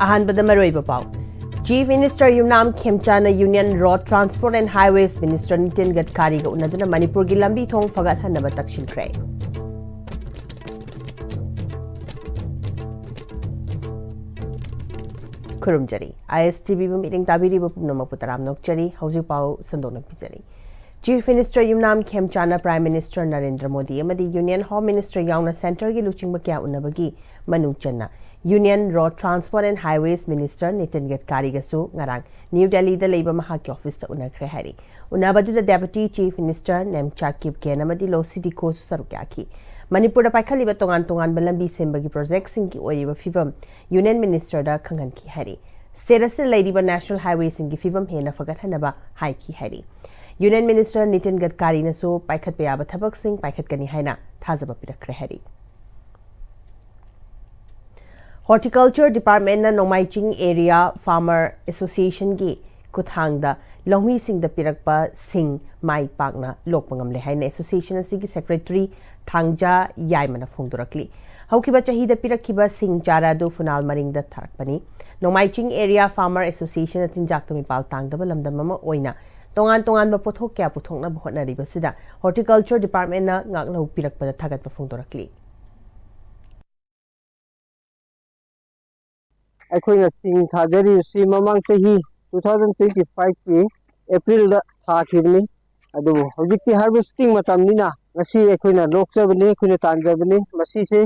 अहानबद मरोइब पाव chief minister Yumnam खेमचाना union road transport and highways minister Nitin Gadkari गा उन्नदुना मणिपुर की लंबी थोंग फगतहनब तक्सिनख्रे खुरुमजरी ISTV मीटिंग ताबीरी पुनमक पुतराम नोकचरी हौजिक पाव संदोन पिजरी चीफ मिनिस्टर युमनाम खेमचाना prime minister Narendra Modi union home minister याउना सेंटर की लुचिंग क्या उन्नबगी मनु चन्ना union road transport and highways minister Nitin Gadkari गसु ngarang न्यू दिल्ली दा लेबा महाकी ऑफिस उनखरे हैरी उनबदुदा deputy chief minister Nemcha Kipgen अमदी लो सिटी को सरुक्याखी मणिपुर पाइखलिबा तोंगान तोंगान बलंबी सेंबगी प्रोजेक्ट सिंह की ओरिबा फिवम यूनियन मिनिस्टर दा खंगन की हैरी सेरस लेडीबा नेशनल हाईवे सिंह की फिवम हेना फगतहनबा हाइकी हैरी यूनियन मिनिस्टर नितिन गडकरी नसु पाइखत याबा थबक सिंह पाइखत कनी हैना थाजबा पिरखरे हैरी हॉर्टिकल्चर डिपार्टमेंट ना नोमाइचिंग एरिया फार्मर एसोसिएशन की कुथांगदा लौमी सिंह द पिरकपा सिंह माई पाकना लोकपंगमले हैना एसोसिएशन असि की सेक्रेटरी थांगजा यायमना फोंदुरकली हौकिबा चाहिदा पिरखिबा सिंह चारा दु फुनाल मरिंग द थरकपनी नोमाइचिंग एरिया फार्मर एसोसिएशन चिंजाक तमिपाल तांगदबा लमदम अमा ओइना तोंगान तोंगान पोथोक क्या पुथोंना होटनरिबसिदा हॉर्टिकल्चर डिपार्टमेंट ना ngaklau पिरकपदा थागतबा फोंदुरकली अखोइना सिंह थाजरी सी ममांग चही 2025 की एप्रिल दा थाखिबनी अदु हौजिकति हार्वेस्टिंग मतमनिना ngasi अखोइना लोकचबनी अखोइना तांजबनी मसी से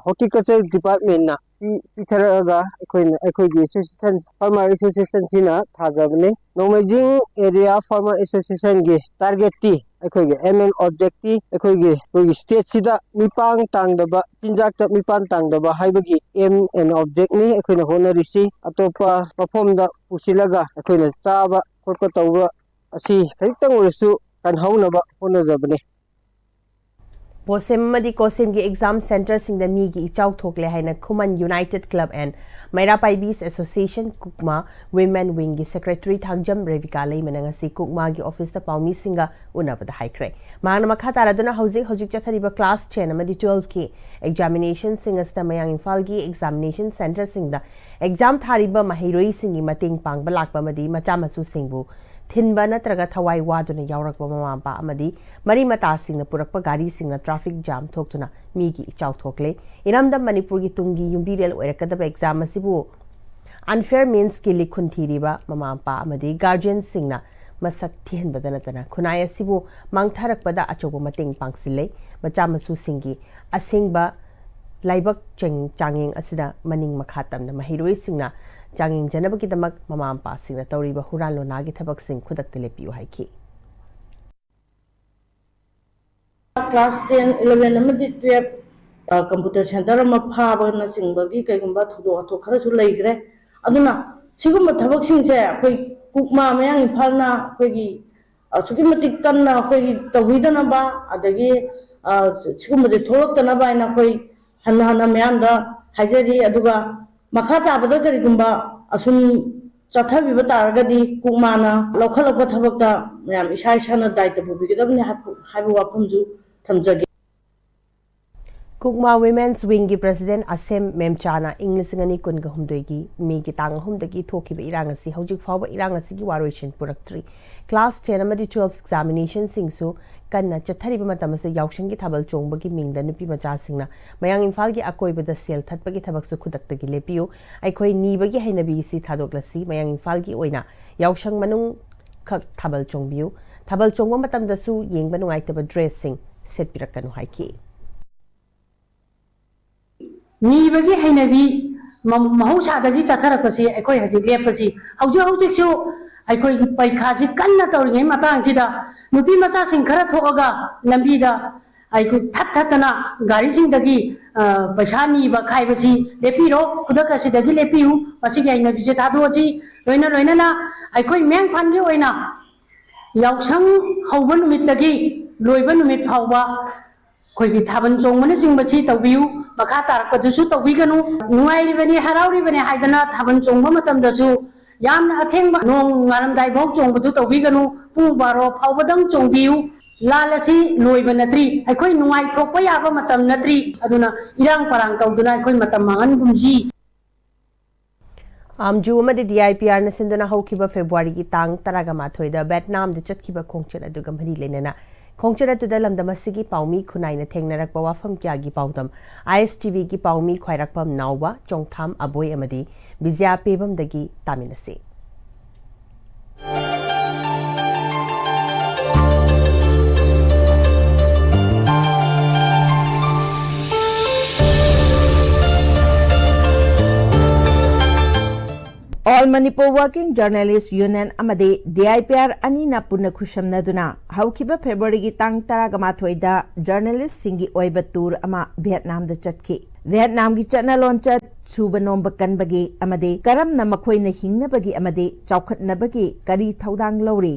हॉर्टिकल्चर डिपार्टमेंट ना पिथरगा अखोइना अखोइगी एसोसिएशन फार्मर एसोसिएशन सिना थाजबनी नोमेजिंग एरिया फार्मर एसोसिएशन गे टारगेट टी अखोइगी एमएन ऑब्जेक्टिव अखोइगी कोइगी स्टेट सिदा मिपांग तांगदबा चिंजाक त मिपांग तांगदबा हाइबगी एम एन ऑब्जेक्ट नि अखोइना होनरिसी अतोपा परफॉर्म दा पुसिलगा अखोइना चाबा खोटको तौबा असि खैतंग ओरसु कनहौनबा होनजबनी पोसेम कोसेम की एग्जाम सेंटर सिंह द मी की इचाउ थोकले हैना खुमन यूनाइटेड क्लब एंड मैरापाइबीस एसोसिएशन कुकमा वुमेन विंग की सेक्रेटरी थांगजम रेविका लेमनंगसी कुकमा की ऑफिस पाउमी सिंगा उनबद हाइख्रे मान मखा तारादुना हौजिक चथरिबा क्लास 10 अमदी 12 की एग्जामिनेशन सिंग अस्ता मयांग इंफाल की एग्जामिनेशन सेंटर सिंग द एग्जाम थारिबा महिरोई सिंगी मतेंग पांगबा लाकबा मदी मचा मसु सिंगबु थिनबा नत्रगा थवाई वादुना यावरकबा ममापा अमदी मरी मता सिंगना पुरकपा गाड़ी सिंगना ट्रैफिक जाम थोक्तुना मीगी इचाउ थोकले इरमदम मणिपुर की तुंगी युंबीरेल ओइरकदबा एग्जाम असिबु अनफेयर मीन्स की लिखुन थीरिबा ममापा अमदी गार्जियन सिंगना मसक थिहनबदा नतना खुनाय असिबु मांगथारकपदा अचोबो मतेंग पांगसिले मचा मसु सिंगी असिंगबा लाइबक चांगिंग असिदा मनिंग मखा तमना महिरोई सिंगना चांगिंग जनबकीदमक ममा मपा सिंगना तौरीबा हुरान लोनागी थबक सिंग खुदक लेपियो हाइकी क्लास 10 11 अमदी 12 कंप्यूटर सेंटर अमा फाबना सिंगबगी कइगुंबा थोदो अथो खरसु लेग्रे अदुना सिगुंबा थबक सिंगसे अखोइ कुकमा मयांग इफालना अखोइगी असुकी मतिक कन्ना अखोइगी तौहिदनबा अदगी सिगुंबजे थोलक्तनबा इन अखोइ हन्ना मयांदा हाइजरी अदुगा मखा ताबदा करिगुंबा असुम चथाबिबा तारगदी कुकमाना लौखलौखा थबकता मयाम इसा इसाना दायित्व बुबिगदबनि हाइबु वाफमजु थमजगे कुकमा वुमेन्स विंग की प्रेसिडेंट असेम मेमचाना इंग्लिसंगनी कुनगा हुमदोगी मे की तांग हुमदगी थोकिबा इरांगसी हौजिक फावबा इरांगसी की वारोइशन पुरक्ट्री क्लास 10 अमदी 12 एग्जामिनेशन सिंगसु कन्ना चथरिबा मतमसे यावशंगी थाबल चोंबगी मिंगदा नुपी मचा सिंगना मयांग इंफाल की अकोइबदा सेल थतपगी थबकसु खुदक्तगी लेपियो अखोइ नीबगी हैनबी सी थादोक्लसी मयांग इंफाल की ओइना यावशंग मनुंग खक थाबल चोंबियो थाबल चोंबा मतमदसु येंगबा नुंगाइतबा ड्रेस सिंग सेटपिरकनु हाइकी नीबगी हैनबी महौसादगी चथरकसी अखोइ हजि लेपसी हौजिकसु अखोइ पैखाजी कन्ना तौरिङै मतांगसिदा नुपी मचा सिंग खरा थोगा लंबीदा अखोइ थतना गाड़ी सिंगदगी पैसा नीबा खाइबसी लेपिरो खुदकसिदगी लेपियु मसिगे हैनबीसे थादोजी लोइना अखोइ मेंग फानगी ओइना यावसंग हौबा नुमितदगी लोइबा नुमित फावबा खोई थाबन चोंगमने सिंगबसी तौबियु मखा तारकदसु तौबिगनु नुआइरिबनि हराउरिबनि हाइदना थाबन Chongba मतमदसु यामना अथेंबा नोंग ngaramdai bok chongbadu tawbiganu pung baro phawbadang chongbiu lalasi loiba natri akhoi nuai thokpa yaba matam natri aduna irang parang tawduna akhoi matam mangan gumji Amju amadi DIPR na sinduna haukiba February ki tang taraga mathoida Vietnam de chatkiba khongchat aduga mari lenena khongchat atuda lamdam asigi paumi khunai na thengnarakpa wafam kya gi paudam ISTV ki paumi khwairakpam nauba chongtham aboi amadi bizya pebam dagi taminase All Manipur Working Journalists Union amade DIPR anina punna khushamnaduna haukiba February gi tang taraga mathoida journalist singi oiba tour ama Vietnam da chatki Vietnam gi chatna lonchat suba nomba kanbagi amade karam na makhoina hingnabagi amade chaukhatnabagi kari thaudang lori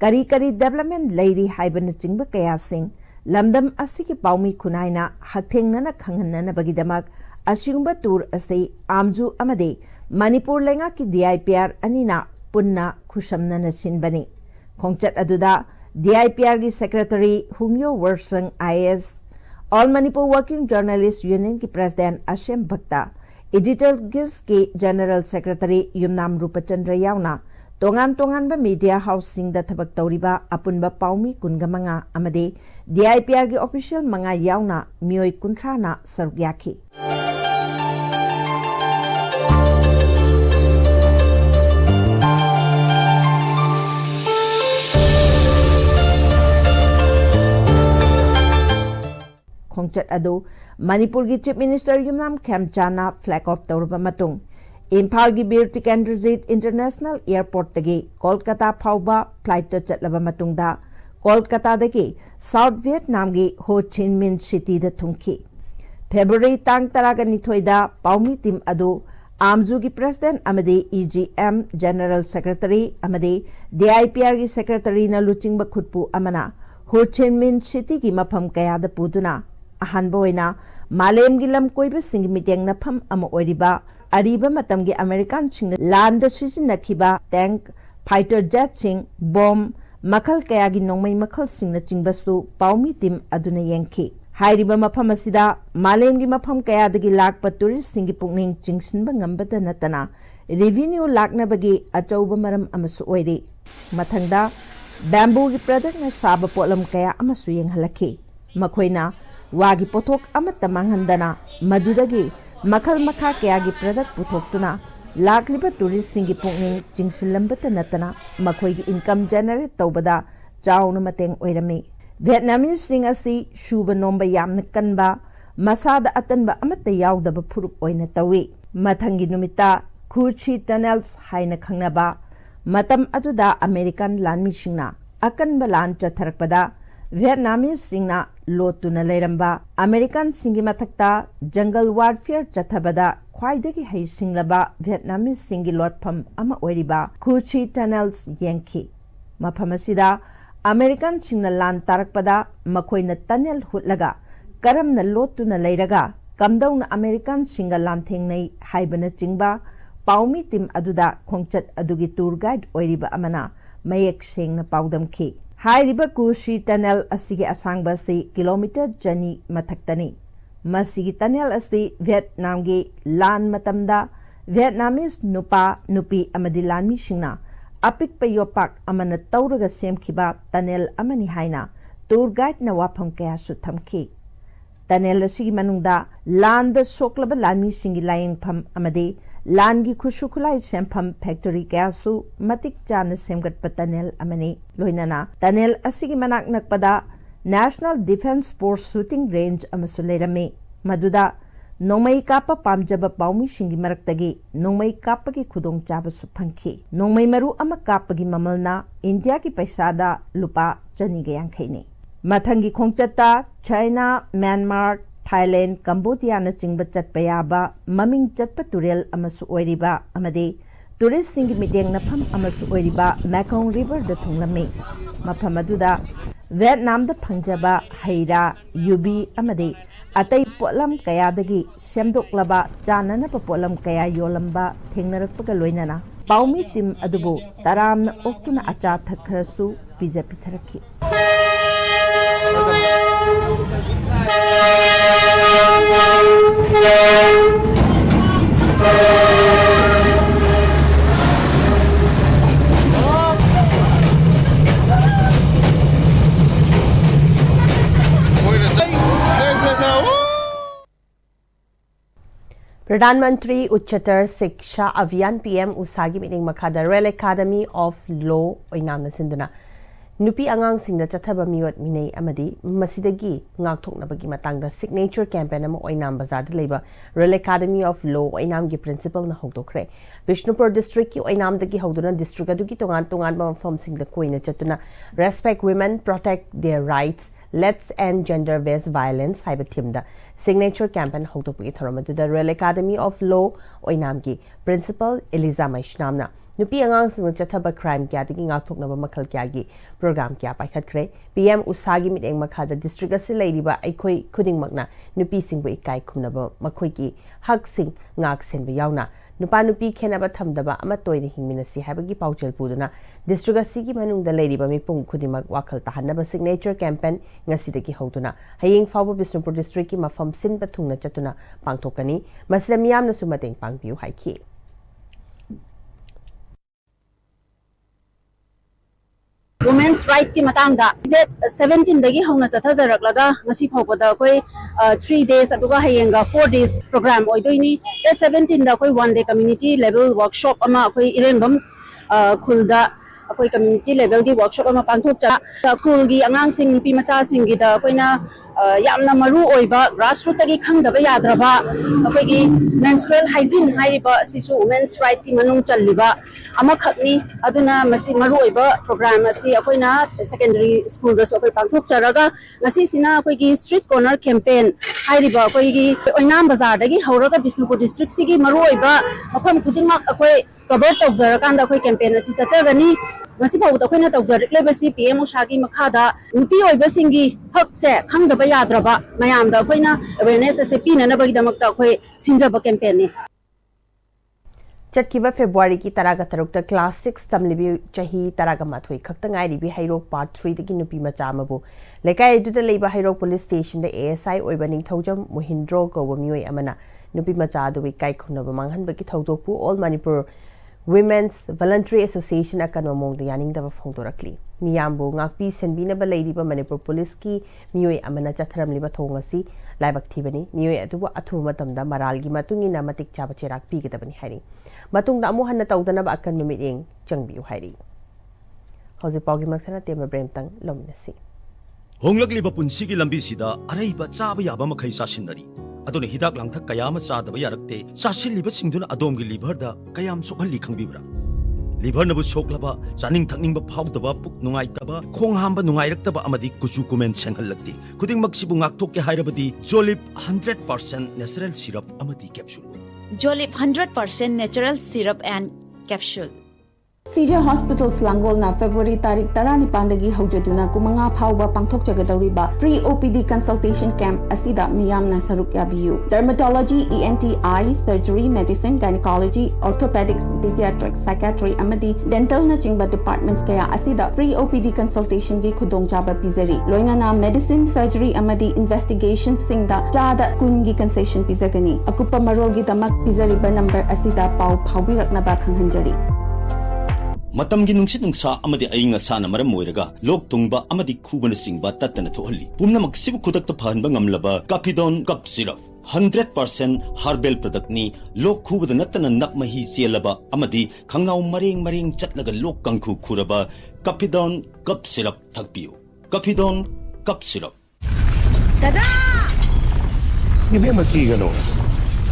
kari development leiri haibana chingba kaya sing lamdam asigi paumi khunaina hakthengna khanghanna bagi damak asingba tour ase amju amade Manipur lenga ki DIPR anina punna khushamna na sinbani khongchat aduda DIPR gi secretary Hungyo Warsang IS All Manipur Working Journalists Union ki president Ashem Bhakta editor gis ki general secretary Yumnam Rupachandra yauna tongan ba media house sing da thabak tawriba apunba paumi kungamanga amade DIPR gi official manga yauna mioi kunthra na saruk yakhi khongchat adu Manipur gi Chief Minister Yumnam Khamchana flag off tawrba matung Imphal gi Bir Tikandrajit International Airport tagi Kolkata phauba flight ta chatlaba matungda Kolkata dagi South Vietnam gi Ho Chi Minh City da thungki February tang taraga nithoida paumi team adu Amju gi President amade EGM General Secretary amade DIPR gi Secretary na luchingba khutpu amana Ho Chi Minh City gi mafam kaya da puduna ahanboina malem gi lam koiba sing miteng na pham ama oiriba ariba matam gi American sing land decision nakhiba tank fighter jet sing bomb makhal kaya gi nongmai makhal sing na chingbasu paumi team aduna yengki hairiba mafam asida malem gi mafam kaya dagi lakpa tourist sing gi pungning chingsinba ngambada natana revenue lakna bagi achauba maram amasu oiri mathangda bamboo gi product na saba polam kaya amasu yenghalaki makhoina wagi pothok amata manghandana madudagi makhal makha kaya gi product puthokuna lakliba tourist singi pungning chingsilambata natana makhoi gi income generate tawbada chawna mateng oirami Vietnamese sing asi shuba nomba yamna kanba masada atanba amata yawdaba phurup oina tawi mathangi numita Kuchi tunnels haina khangnaba matam aduda American lanmi singna akanba lan chatharakpada Vietnamese singna lotuna leiramba American singi mathakta jungle warfare chathabada khwaidagi hai singlaba Vietnamese singi lotpham ama oiriba Kuchi tunnels yengki maphamasida American singna lan tarakpada makhoina tunnel hutlaga karamna lotuna leiraga kamdauna American singa lan thengnai haibana chingba paumi team aduda khongchat adugi tour guide oiriba amana mayek sengna paudamki Hairiba Kushi tunnel asigi asangba si kilometer jani mathaktani masigi tunnel asi Vietnam gi lan matamda Vietnamese nupa nupi amadi lanmi singna apik pa yopak amana tawraga semkhiba tunnel amani haina tour guide na wafam kaya su thamki tunnel asigi manungda land soklaba lanmi singi laying pham amadi Langi Kushukulai Sempam Factory Gasu Matik Jana Semgat Tunnel Amani Loinana Tunnel Asigi Manak Nakpada National Defense Force Shooting Range Amasulerami Maduda Nomai Kappa Pamjaba Paumi Shingi Maraktagi Nomai Kappa ki Kudong Jaba Supanki Nomai Maru Ama Kappa ki Mamalna India ki Paisada Lupa Jani Gayang Kaini Mathangi Kongchata China Myanmar Thailand, Cambodia na chingba chatpa yaba maming chatpa turel amasu oiriba amade tourist singi mideng na pham amasu oiriba Mekong River da thunglami mafam aduda Vietnam da phangjaba haira yubi amade atai polam kaya dagi semdoklaba chanana pa polam kaya yolamba thengnarakpa loinana paumi tim adubu taramna oktuna acha thakharasu bijapi tharaki प्रधानमंत्री उच्चतर शिक्षा अभियान PM उसागी meeting मखादा royal academy of law ओइनामना सिंदुना नुपी आंगांग सिंगदा चथबा मियोत मिनै अमदी मसिदगी ngaktoknabagi matangda signature campaign ama oinam bazar da leiba royal academy of law oinam gi principal na hogdokre bishnupur district ki oinam dagi hogduna district adu gi tongan tongan ba mafam singda koina chatuna respect women protect their rights let's end gender based violence haiba thimda signature campaign hogdokpagi thoramadu da royal academy of law oinam gi principal eliza maishnamna नुपी आंगांग Singh चथब crime क्या दिगी ngaktoknaba makhal kya gi program kya paikhatkre pm usagi miteng makhada district ase leiriba aikhoi khuding makna nupi singbu ikai khumnaba makhoi ki hak sing ngak senba yauna nupa nupi khenaba thamdaba ama toine hingminasi habagi pauchel puduna district ase gi manungda leiriba mipung khudimak wakhal tahanaba signature campaign ngasi dagi hoduna hayeng fawba bisnupur district ki mafam sinba thungna chatuna pangthokani masla miyamna sumateng pangbiu haiki women's right की matangda date 17 dagi hongna chathajarak ngasi phawpada koi 3 days aduga hayenga 4 days program oidoini date 17 da koi one day community level workshop ama koi irembam khulda koi community level gi workshop ama pangthok cha khul gi angang sing pi macha sing gi da koina yamna maru oiba grassroots tagi khangdaba yadraba koi gi menstrual hygiene hairiba sisu women's right ki manung challiba ama khakni aduna masi maru oiba program asi akoina secondary school da so koi pangthok charaga ngasi sina koi gi street corner campaign hairiba koi gi oinam bazar dagi hauraga bisnupur district sigi maru oiba mafam khudingmak akoi cover tawjarakanda koi campaign asi chachagani ngasi phawda koina tawjarik lebasi pm ushagi makhada nupi oiba singi hak se khangdaba yadraba mayamda koina awareness ase pinana bagi damakta koi sinjaba campaign ni चटकीबा February की तरागा तरुक class 6 तमलिबी चाही तरागा माथोई खक्ता ngairibi हाइरोक part 3 दगी नुपी मचा अमबु लेकाय दुदा लेबा हाइरोक police station द एएसआई ओइबनिंग थौजम मोहिंद्रो गव मियोय अमना नुपी मचा दुबी काय खुनब मांगहनबकी थौदोकपु all Manipur women's voluntary association akano mong da yaning da phongdorakli miyambu ngakpi senbina ba leiriba manipur police ki miyoi amana chatharam liba thongasi laibak thibani miyoi atubu athu matamda maralgi matungi na matik chaba cherak pi gedabani hairi matungda amu hanna tawdana ba akan mimideng changbiu hairi hoji pawgi makhana tema bremtang lomnasi honglakliba punsigi lambi sida araiba chaba yaba makhai sasinari adone hidak langthak kayama sadaba yarakte sasilliba singduna adomgi liver da kayam sokhalli khangbibra liver nabu soklaba chaning thakningba phawdaba puk nungaitaba khong hamba nungairakaba amadi kuchu kumen senghallakti khuding maksibu ngakthok ke hairabadi jolip 100% natural syrup amadi capsule jolip 100% natural syrup and capsule CJ Hospital Slangol na February tarik 19 dagi haujaduna kumanga phawba pangthok jagadawriba free OPD consultation camp asida miyam na saruk yabiu dermatology ENT eye surgery medicine gynecology orthopedics pediatrics psychiatry amadi dental na chingba departments kaya asida free OPD consultation gi khudong chaba pizari loina na medicine surgery amadi investigation singda jada kungi concession pizagani akupa marol gi damak pizari ba number asida pau phawbirak na ba khanghanjari matamgi nungsit nungsa amadi ainga sana maram moiraga lok tungba amadi khubana singba tatana thohalli pumnamak sibu khudakta phanba ngamlaba capidon cup syrup 100% herbal product ni lok khubada natana nakmahi chelaba amadi khangnaw mareng chatlaga lok kangkhu khuraba capidon cup syrup thakpiu capidon cup syrup dada ibe makigano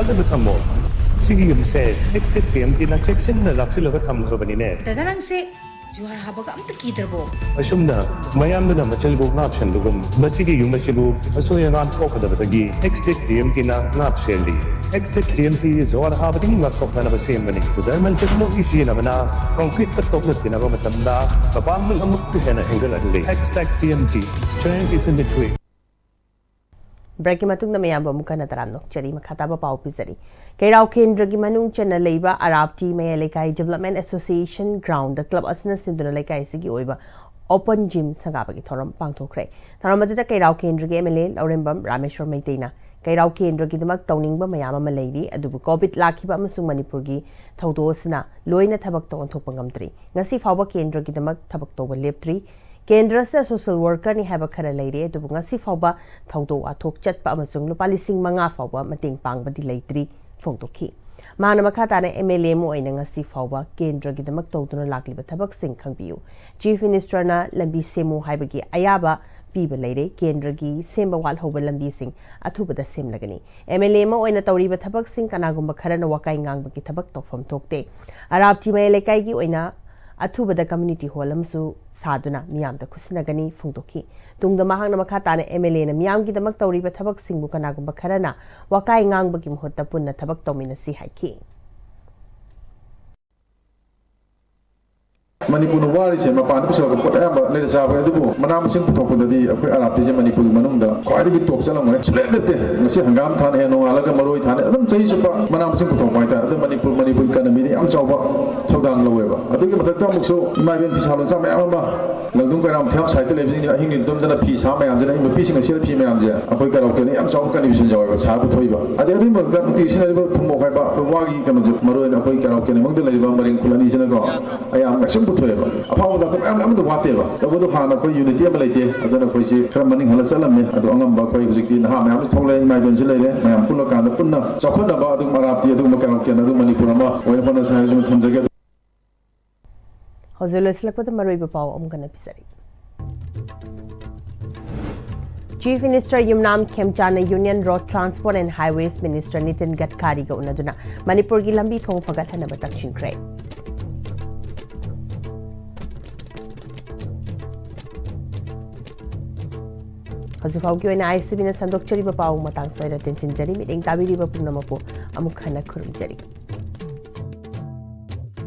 azab thammo Sige yung se, next time tina check-in na laksi laga thamlo bani ne. Dadarang se, juhar habaga am takidarbo. Asum na, mayam na machalbo ngap shandugum. Basige yung masibu, aso yung ngap ko kada batagi. Next time tina ngap sendi. Next time tina juhar habaga ngap ko na basem bani. Zaman chakmo isi na bana, concrete patok na tina ko matanda. Kapang ng amuk tuhena enggal adli. #TMT, strength is in the quick. Break की मतुंग नमयाब मुखना तरामनो चरी मखाताबा पाव पिजरी केराव केंद्र की मनुंग चना लेबा अराबटी में लेकाई डेवलपमेंट एसोसिएशन ग्राउंड द क्लब असना सिंदुना लेकाई सिगी ओइबा ओपन जिम संगाबगी थोरम पांगथोखरे थोरम मदुदा केराव केंद्र के एमएलए लौरेंबम रामेश्वर मैतेना केराव केंद्र की दमक तौनिंगबा मयाम अमा लेरी अदुबु कोविड लाखिबा अमसुंग मणिपुर की थौदोसना लोइना थबक तो अंथोपा ngamtri ngasi fawba केंद्र की दमक थबक तोबा लेप्त्री केंद्र से सोशल वर्कर नि हैबा खरा लेरे अदुबु ngasi fawba थौदो आथोक चटपा अमसुंग लुपा लिसिंग मंगा fawba मतिंग पांगबदी लेत्री फोंदोखी माना मखा ताना MLA मो ओइना ngasi fawba kendra gi damak tawduna lakliba thabak sing khangbiu chief minister na lambi semu haibagi ayaba piba leire kendra gi semba wal hoba lambi sing athubada semlagani MLA mo oina tawriba thabak sing kanagumba kharana wakai ngang bagi thabak tawfam thokte arab chi mai lekai gi oina अथुबद community hall अमसु सादुना मियाम द खुसिनगनी फुंगदोखी तुंगद महांगना मखा ताने MLA ना मियाम की दमक तौरीब थबक सिंगबु कनागुंबा Kharna Waqai ngangbagi मुहत्ता पुन्ना थबक तौमिनसी हाइकी Manipur wari se mapan pusal ko pota ba le sa ba du manam sing to ko dadi akoi arab je Manipur manung da khwai gi tok chalang ne sule bete ngasi hangam than he no ala ga maroi than adum chai chu pa manam sing to pai ta adum Manipur kana mi am chaw ba thodang lo we ba adu gi mathak ta muk so mai ben pisal sa ma ama langdung ka ram tham sai te le ni ahing ni dum da phi sa ma yam je ni pi sing sel phi ma yam je akoi ka ro ke ni am chaw ka ni bisan jaw ba sa bu thoi ba adu adu ma da ti sin ba thum mo khai ba wa gi ka no je maroi na akoi ka ro ke ni mang de le ba maring kulani sin ko ayam maxim थोएबा अफावदा को अमदो वातेबा तबदो हाना को unity अम लेते अदना कोइसे खरम मनिंग हला चलमे अदो अंगम बा कोइ हुजिकती नहा मयाम थोले इमाइबन जु लेले मयाम पुनो कांदा पुन्ना चखना बा अदो मरापती अदो मकानो केन अदो मणिपुर मा ओइन पना सायजु थमजगे हजलसलकपद मरोइबा पाव अमगना पिसरी Chief Minister Yumnam Khemchana Union Road Transport and Highways Minister Nitin Gadkari ga unaduna Manipur gi lambi thong fagathana ba takchinkre Hajufau ki oina ICB na sandok chari ba paw matang soira tensin jari meeting tabiri ba punna mapo amuk khana khurum jari